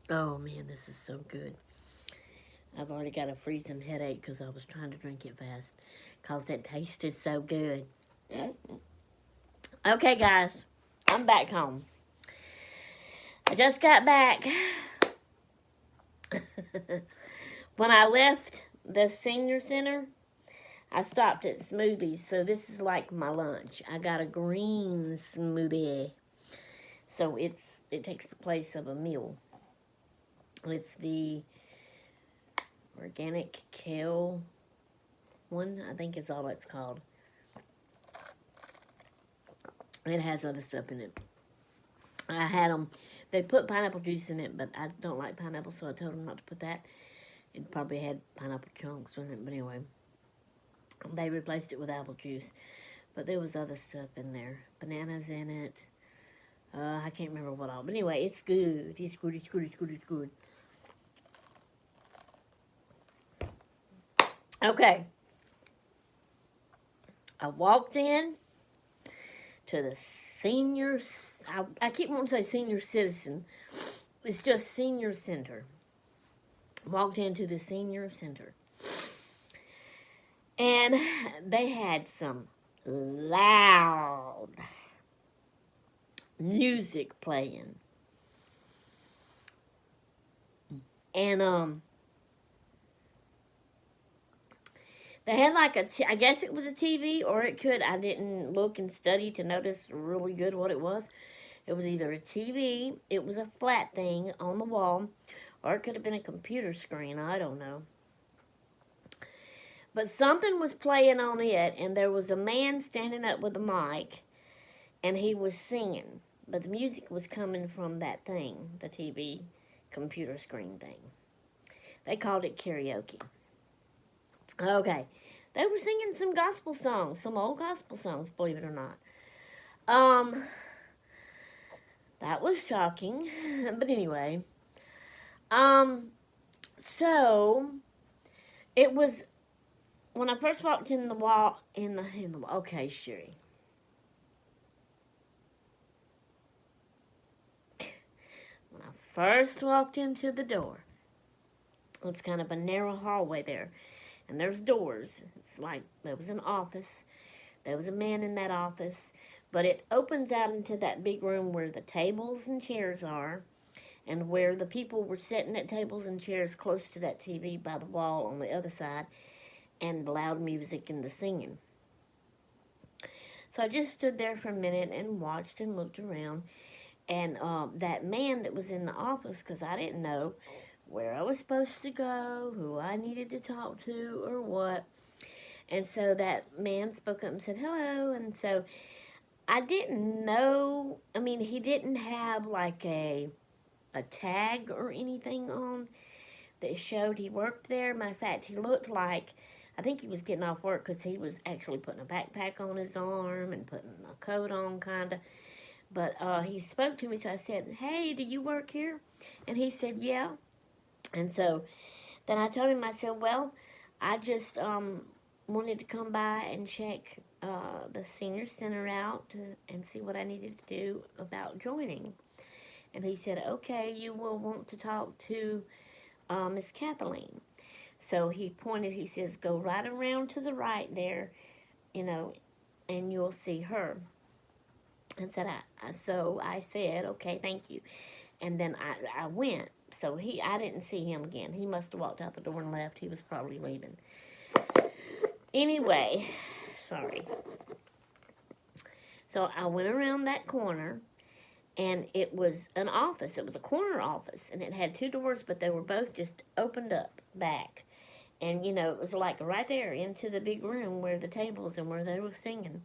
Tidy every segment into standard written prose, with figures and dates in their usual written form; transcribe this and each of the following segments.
Oh man, this is so good. I've already got a freezing headache because I was trying to drink it fast because it tasted so good. Okay, guys, I'm back home. I just got back. When I left the senior center, I stopped at smoothies, so this is like my lunch. I got a green smoothie, so it takes the place of a meal. It's the organic kale one, I think is all it's called. It has other stuff in it. I had them. They put pineapple juice in it, but I don't like pineapple, so I told them not to put that. It probably had pineapple chunks in it, but anyway, they replaced it with apple juice. But there was other stuff in there, bananas in it. I can't remember what all. But anyway, it's good. It's good. It's good. It's good. It's good. Okay. I walked in to the senior. I keep wanting to say senior citizen. It's just senior center. Walked into the senior center, and they had some loud music playing, and they had like I guess it was a TV, or it could. I didn't look and study to notice really good what it was. It was either a TV, it was a flat thing on the wall, or it could have been a computer screen. I don't know. But something was playing on it, and there was a man standing up with a mic, and he was singing. But the music was coming from that thing, the TV computer screen thing. They called it karaoke. Okay. They were singing some gospel songs, some old gospel songs, believe it or not. Um, that was shocking. But anyway, um, so it was when I first walked in the wall in the okay, Sherry. When I first walked into the door, it's kind of a narrow hallway there, and there's doors. It's like there was an office. There was a man in that office, but it opens out into that big room where the tables and chairs are, and where the people were sitting at tables and chairs close to that TV by the wall on the other side, and the loud music and the singing. So I just stood there for a minute and watched and looked around, and that man that was in the office, because I didn't know where I was supposed to go, who I needed to talk to, or what. And so that man spoke up and said hello, and so I didn't know. I mean, he didn't have like a tag or anything on that showed he worked there. Matter of fact, he looked like I think he was getting off work because he was actually putting a backpack on his arm and putting a coat on, kind of. But he spoke to me, so I said, "Hey, do you work here?" And he said, "Yeah." And so then I told him, I said, "Well, I just wanted to come by and check the senior center out and see what I needed to do about joining." And he said, "Okay, you will want to talk to Miss Kathleen." So he pointed, he says, "Go right around to the right there, you know, and you'll see her." And said, so I said, "Okay, thank you." And then I went. So I didn't see him again. He must have walked out the door and left. He was probably leaving. Anyway, sorry. So I went around that corner, and it was an office. It was a corner office, and it had two doors, but they were both just opened up back. And, it was like right there into the big room where the tables and where they were singing.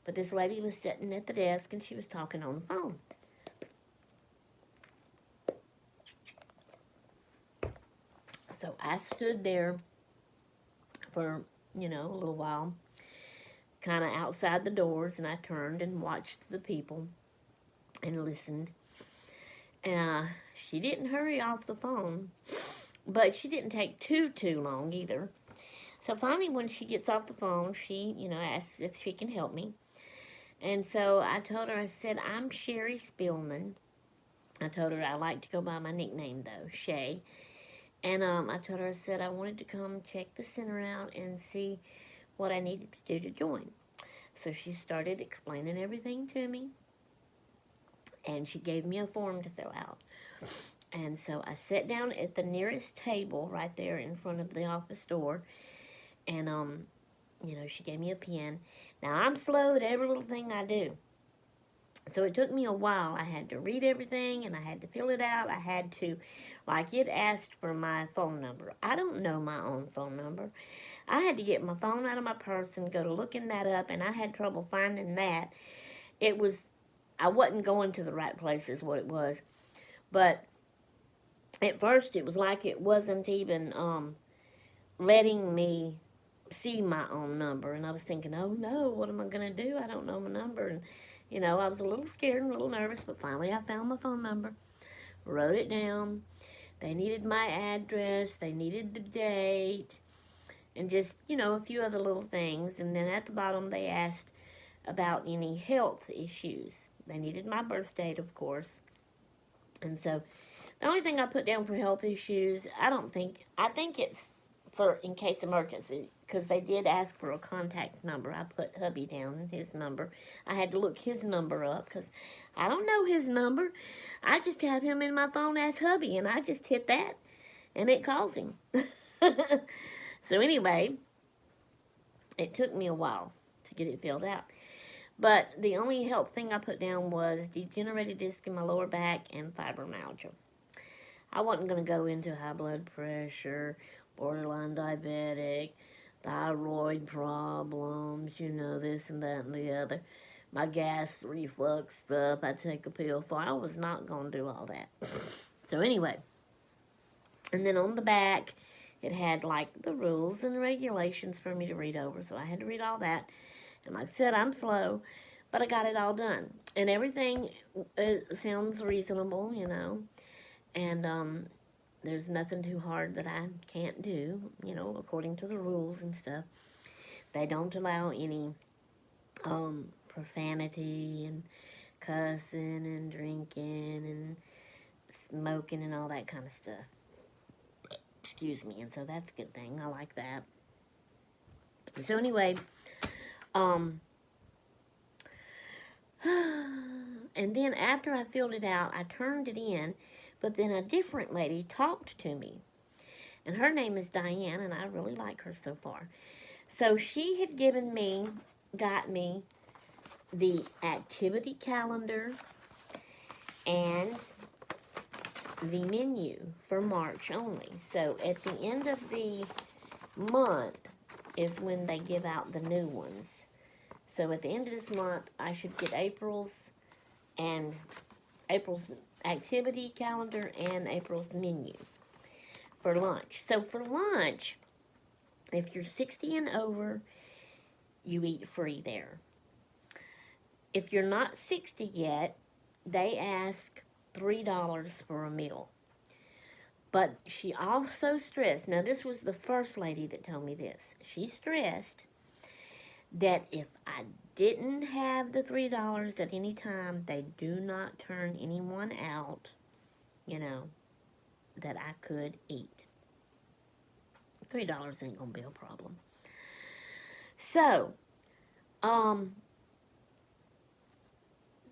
But this lady was sitting at the desk, and she was talking on the phone. So I stood there for, a little while, kind of outside the doors, and I turned and watched the people and listened. And she didn't hurry off the phone, but she didn't take too long either. So finally, when she gets off the phone, she, asks if she can help me. And so I told her, I said, "I'm Sherry Spielman, I told her I like to go by my nickname, though, Shay. And I told her, I said I wanted to come check the center out and see what I needed to do to join. So she started explaining everything to me, and she gave me a form to fill out. And so I sat down at the nearest table right there in front of the office door, and she gave me a pen. Now I'm slow at every little thing I do. So it took me a while. I had to read everything and I had to fill it out. I had to, like, it asked for my phone number. I don't know my own phone number. I had to get my phone out of my purse and go to looking that up, and I had trouble finding that. I wasn't going to the right place is what it was. But at first it was like it wasn't even letting me see my own number. And I was thinking, oh no, what am I going to do? I don't know my number. And, I was a little scared and a little nervous, but finally I found my phone number, wrote it down. They needed my address, they needed the date, and just, a few other little things. And then at the bottom they asked about any health issues. They needed my birth date, of course. And so the only thing I put down for health issues, I think it's for in case emergency, because they did ask for a contact number. I put hubby down, his number. I had to look his number up because I don't know his number. I just have him in my phone as hubby, and I just hit that, and it calls him. So anyway, it took me a while to get it filled out. But the only health thing I put down was degenerated disc in my lower back and fibromyalgia. I wasn't going to go into high blood pressure, borderline diabetic, thyroid problems, this and that and the other. My gas reflux stuff I take a pill for. I was not going to do all that. So anyway, and then on the back, it had like the rules and regulations for me to read over. So I had to read all that. And like I said, I'm slow, but I got it all done. And everything sounds reasonable, And there's nothing too hard that I can't do, according to the rules and stuff. They don't allow any profanity and cussing and drinking and smoking and all that kind of stuff. Excuse me. And so that's a good thing. I like that. So anyway, and then after I filled it out, I turned it in, but then a different lady talked to me. And her name is Diane, and I really like her so far. So she had got me the activity calendar and the menu for March only. So at the end of the month is when they give out the new ones. So at the end of this month, I should get April's activity calendar and April's menu for lunch. So for lunch, if you're 60 and over, you eat free there. If you're not 60 yet, they ask $3 for a meal. But she also stressed, now this was the first lady that told me this, she stressed that if I didn't have the $3 at any time, they do not turn anyone out, that I could eat. $3 ain't gonna be a problem. So,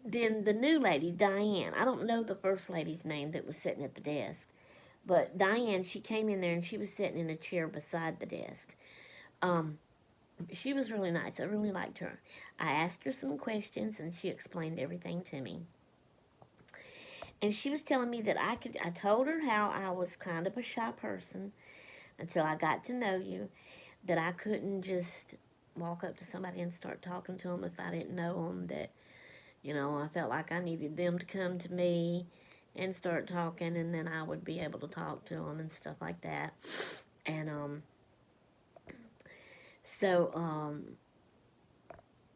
then the new lady, Diane, I don't know the first lady's name that was sitting at the desk, but Diane, she came in there and she was sitting in a chair beside the desk. She was really nice. I really liked her. I asked her some questions and she explained everything to me. And she was telling me that I told her how I was kind of a shy person until I got to know you, that I couldn't just walk up to somebody and start talking to them if I didn't know them, that, I felt like I needed them to come to me and start talking, and then I would be able to talk to them and stuff like that. And,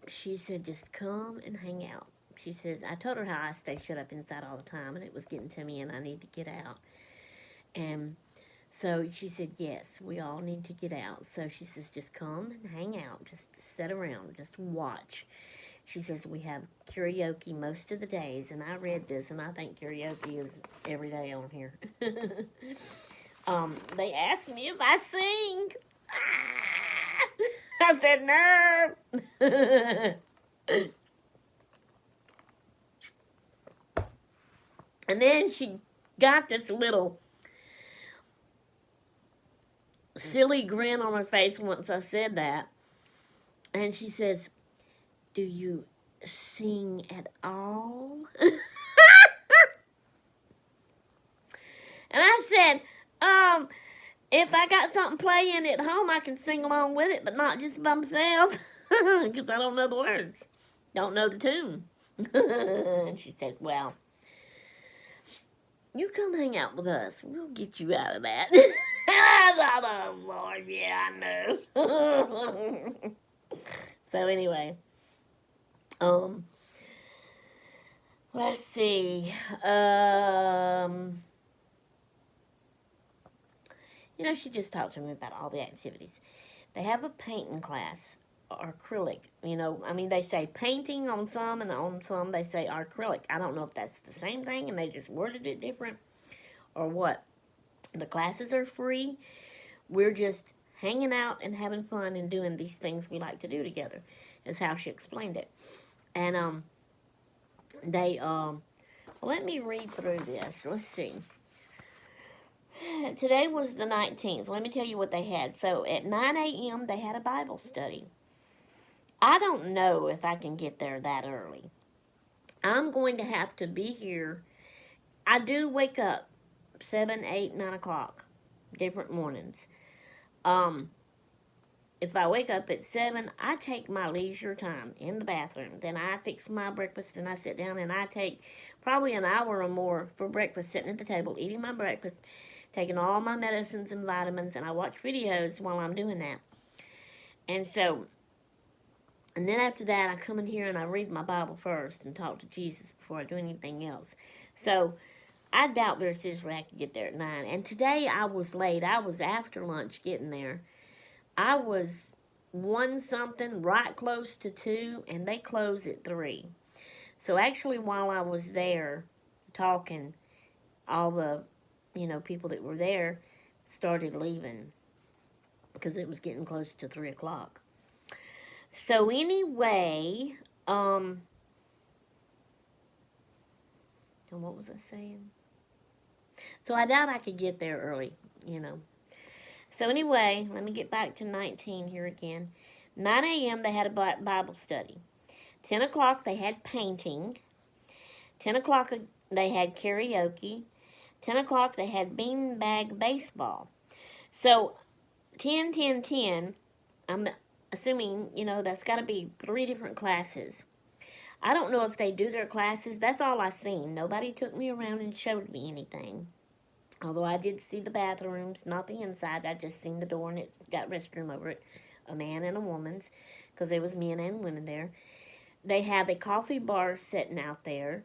she said, just come and hang out. She says, I told her how I stay shut up inside all the time, and it was getting to me, and I need to get out. And so she said, yes, we all need to get out. So she says, just come and hang out. Just sit around. Just watch. She says we have karaoke most of the days, and I read this, and I think karaoke is every day on here. They asked me if I sing. I said no. And then she got this little silly grin on her face once I said that. And she says, "Do you sing at all?" And I said, if I got something playing at home, I can sing along with it, but not just by myself, because I don't know the words, don't know the tune. And she said, "Well, you come hang out with us. We'll get you out of that." And I thought, "Oh, Lord, yeah, I know." So anyway, let's see. She just talked to me about all the activities. They have a painting class, or acrylic. They say painting on some, and on some they say acrylic. I don't know if that's the same thing and they just worded it different or what. The classes are free. We're just hanging out and having fun and doing these things we like to do together, is how she explained it. And let me read through this. Let's see. Today was the 19th. Let me tell you what they had. So at 9 a.m. they had a Bible study. I don't know if I can get there that early. I'm going to have to be here. I do wake up 7, 8, 9 o'clock, different mornings. If I wake up at 7, I take my leisure time in the bathroom. Then I fix my breakfast and I sit down and I take probably an hour or more for breakfast, sitting at the table, eating my breakfast, taking all my medicines and vitamins, and I watch videos while I'm doing that. And then after that, I come in here and I read my Bible first and talk to Jesus before I do anything else. So I doubt very seriously I could get there at 9. And today I was late. I was after lunch getting there. I was 1 something, right close to 2, and they close at 3. So actually, while I was there talking, all the people that were there started leaving because it was getting close to 3 o'clock. So anyway, and what was I saying? So I doubt I could get there early, So anyway, let me get back to 19 here again. 9 a.m. they had a Bible study. 10 o'clock they had painting. 10 o'clock they had karaoke. 10 o'clock they had beanbag baseball. So 10, 10, 10, I'm assuming, that's got to be 3 different classes. I don't know if they do their classes. That's all I seen. Nobody took me around and showed me anything. Although I did see the bathrooms, not the inside. I just seen the door and it's got restroom over it. A man and a woman's, because there was men and women there. They have a coffee bar sitting out there.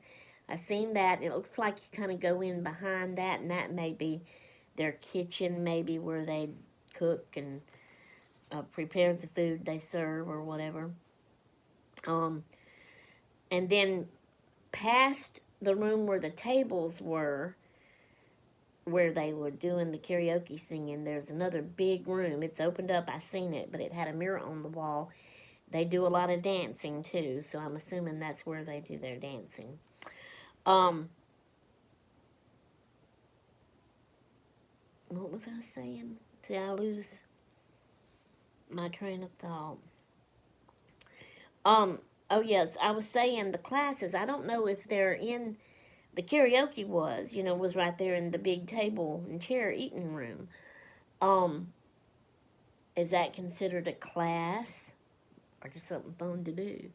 I seen that. It looks like you kind of go in behind that, and that may be their kitchen, maybe where they cook and prepare the food they serve or whatever. And then past the room where the tables were, where they were doing the karaoke singing, there's another big room. It's opened up. I seen it, but it had a mirror on the wall. They do a lot of dancing too, so I'm assuming that's where they do their dancing. What was I saying? See, I lose my train of thought. Oh yes, I was saying the classes, I don't know if they're in, the karaoke was right there in the big table and chair eating room. Is that considered a class or just something fun to do?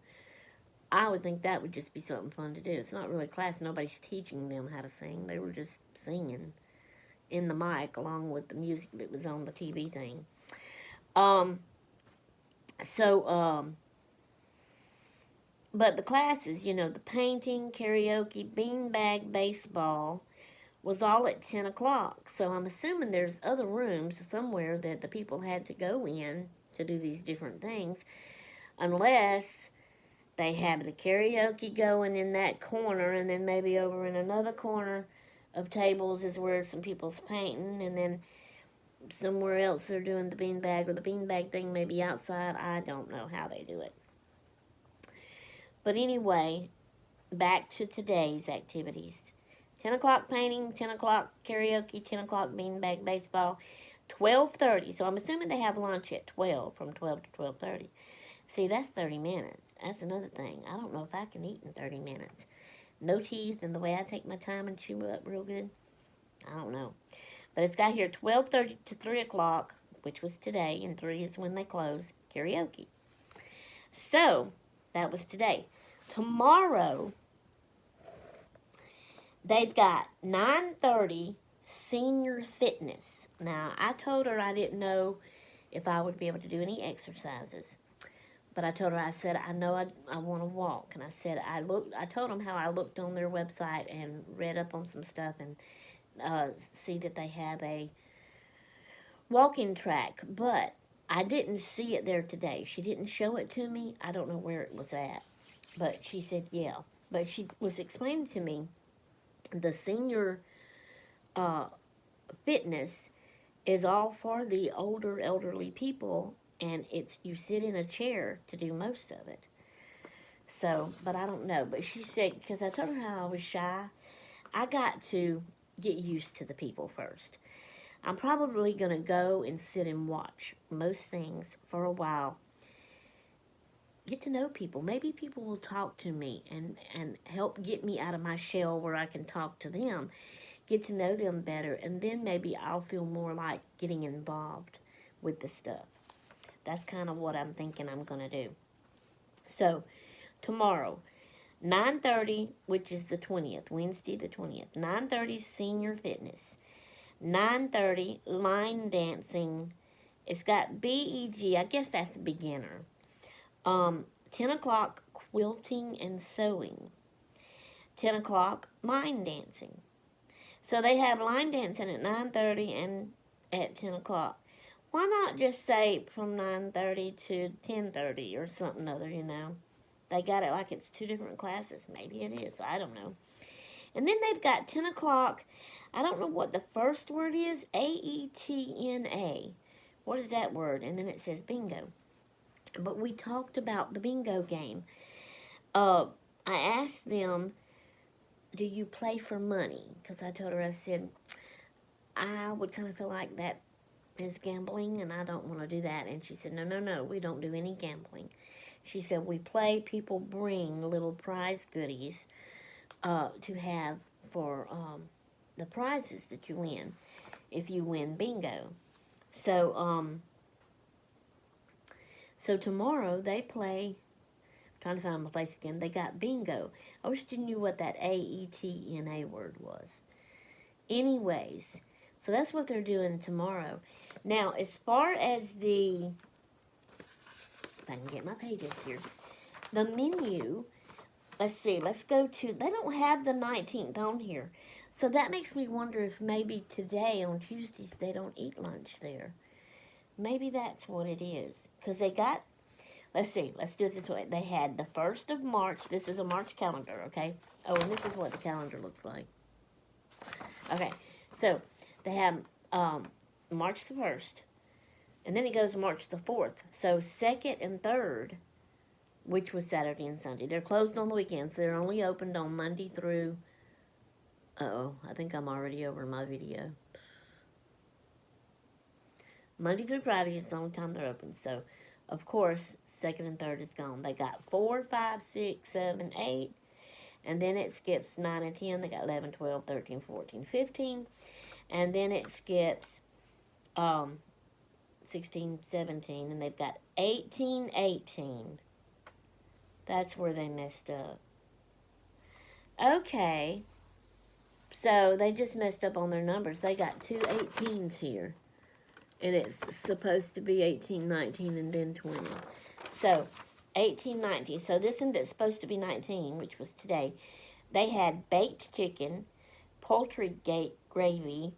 I would think that would just be something fun to do. It's not really a class. Nobody's teaching them how to sing. They were just singing in the mic along with the music that was on the TV thing. But the classes, the painting, karaoke, beanbag baseball was all at 10 o'clock. So I'm assuming there's other rooms somewhere that the people had to go in to do these different things, unless They have the karaoke going in that corner, and then maybe over in another corner of tables is where some people's painting, and then somewhere else they're doing the beanbag, or the beanbag thing maybe outside. I don't know how they do it. But anyway, back to today's activities. 10 o'clock painting, 10 o'clock karaoke, 10 o'clock beanbag baseball, 12:30. So I'm assuming they have lunch at 12, from 12 to 12:30. See, that's 30 minutes. That's another thing. I don't know if I can eat in 30 minutes. No teeth, and the way I take my time and chew up real good, I don't know. But it's got here 12:30 to 3 o'clock, which was today, and 3 is when they close, karaoke. So, that was today. Tomorrow, they've got 9:30 senior fitness. Now, I told her I didn't know if I would be able to do any exercises. But I told her, I said, I know I want to walk. And I said, I told them how I looked on their website and read up on some stuff and see that they have a walking track. But I didn't see it there today. She didn't show it to me. I don't know where it was at. But she said, yeah. But she was explaining to me the senior fitness is all for the older, elderly people, and it's you sit in a chair to do most of it. So, but I don't know. But she said, because I told her how I was shy, I got to get used to the people first. I'm probably going to go and sit and watch most things for a while. Get to know people. Maybe people will talk to me and help get me out of my shell where I can talk to them, get to know them better, and then maybe I'll feel more like getting involved with the stuff. That's kind of what I'm thinking I'm going to do. So, tomorrow, 9:30, which is the 20th, Wednesday the 20th, 9:30 senior fitness, 9:30 line dancing. It's got BEG, I guess that's beginner. 10 o'clock quilting and sewing, 10 o'clock line dancing. So they have line dancing at 9:30 and at 10 o'clock. Why not just say from 9:30 to 10:30 or something other, you know? They got it like it's two different classes. Maybe it is. I don't know. And then they've got 10 o'clock. I don't know what the first word is. AETNA. What is that word? And then it says bingo. But we talked about the bingo game. I asked them, do you play for money? Because I told her, I said, I would kind of feel like that is gambling, and I don't want to do that. And she said, no, we don't do any gambling. She said, we play, people bring little prize goodies to have for the prizes that you win, if you win bingo. So, so tomorrow they play, I'm trying to find my place again, they got bingo. I wish you knew what that AETNA word was. Anyways, so that's what they're doing tomorrow. Now, as far as if I can get my pages here, the menu, let's see, let's go to, they don't have the 19th on here. So that makes me wonder if maybe today, on Tuesdays, they don't eat lunch there. Maybe that's what it is. Because they got, let's see, let's do it this way. They had the 1st of March. This is a March calendar, okay? Oh, and this is what the calendar looks like. Okay, so they have March the 1st, and then it goes March the 4th. So 2nd and 3rd, which was Saturday and Sunday. They're closed on the weekends, so they're only opened on Monday through, I think I'm already over my video. Monday through Friday is the only time they're open. So, of course, 2nd and 3rd is gone. They got 4, 5, 6, 7, 8. And then it skips 9 and 10. They got 11, 12, 13, 14, 15. And then it skips 16, 17. And they've got 18, 18. That's where they messed up. Okay. So they just messed up on their numbers. They got 2 18s here. And it's supposed to be 18, 19, and then 20. So, 18, 19. So this one that's supposed to be 19, which was today, they had baked chicken, poultry gravy,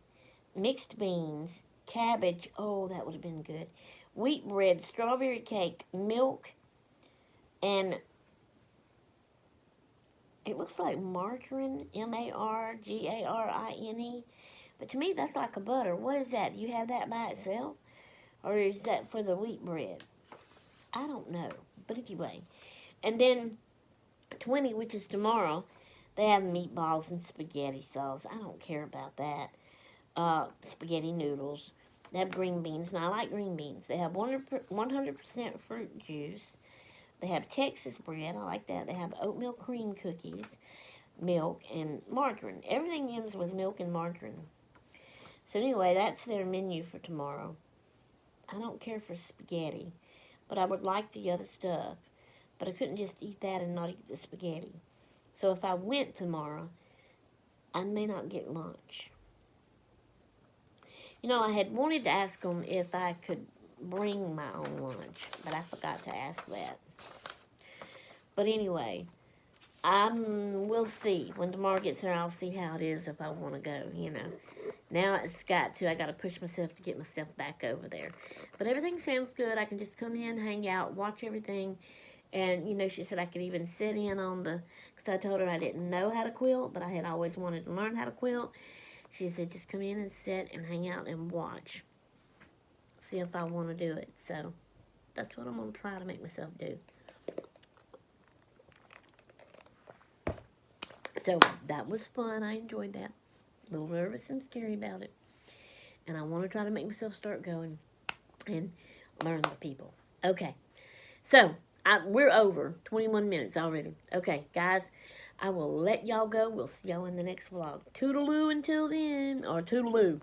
mixed beans, cabbage, oh, that would have been good, wheat bread, strawberry cake, milk, and It looks like margarine, margarine. But to me, that's like a butter. What is that? Do you have that by itself? Or is that for the wheat bread? I don't know. But anyway. And then 20, which is tomorrow, they have meatballs and spaghetti sauce. I don't care about that. Spaghetti noodles. They have green beans. Now, I like green beans. They have 100% fruit juice. They have Texas bread. I like that. They have oatmeal cream cookies, milk, and margarine. Everything ends with milk and margarine. So anyway, that's their menu for tomorrow. I don't care for spaghetti, but I would like the other stuff. But I couldn't just eat that and not eat the spaghetti. So if I went tomorrow, I may not get lunch. You know, I had wanted to ask them if I could bring my own lunch, but I forgot to ask that. But anyway, we'll see. When tomorrow gets here, I'll see how it is if I want to go, you know. Now I got to push myself to get myself back over there. But everything sounds good. I can just come in, hang out, watch everything. And, you know, she said I could even sit in on because I told her I didn't know how to quilt, but I had always wanted to learn how to quilt. She said just come in and sit and hang out and watch. See if I want to do it. So that's what I'm going to try to make myself do. So that was fun. I enjoyed that. A little nervous and scary about it. And I want to try to make myself start going and learn the people. Okay. So we're over 21 minutes already. Okay, guys, I will let y'all go. We'll see y'all in the next vlog. Toodaloo until then, or toodaloo.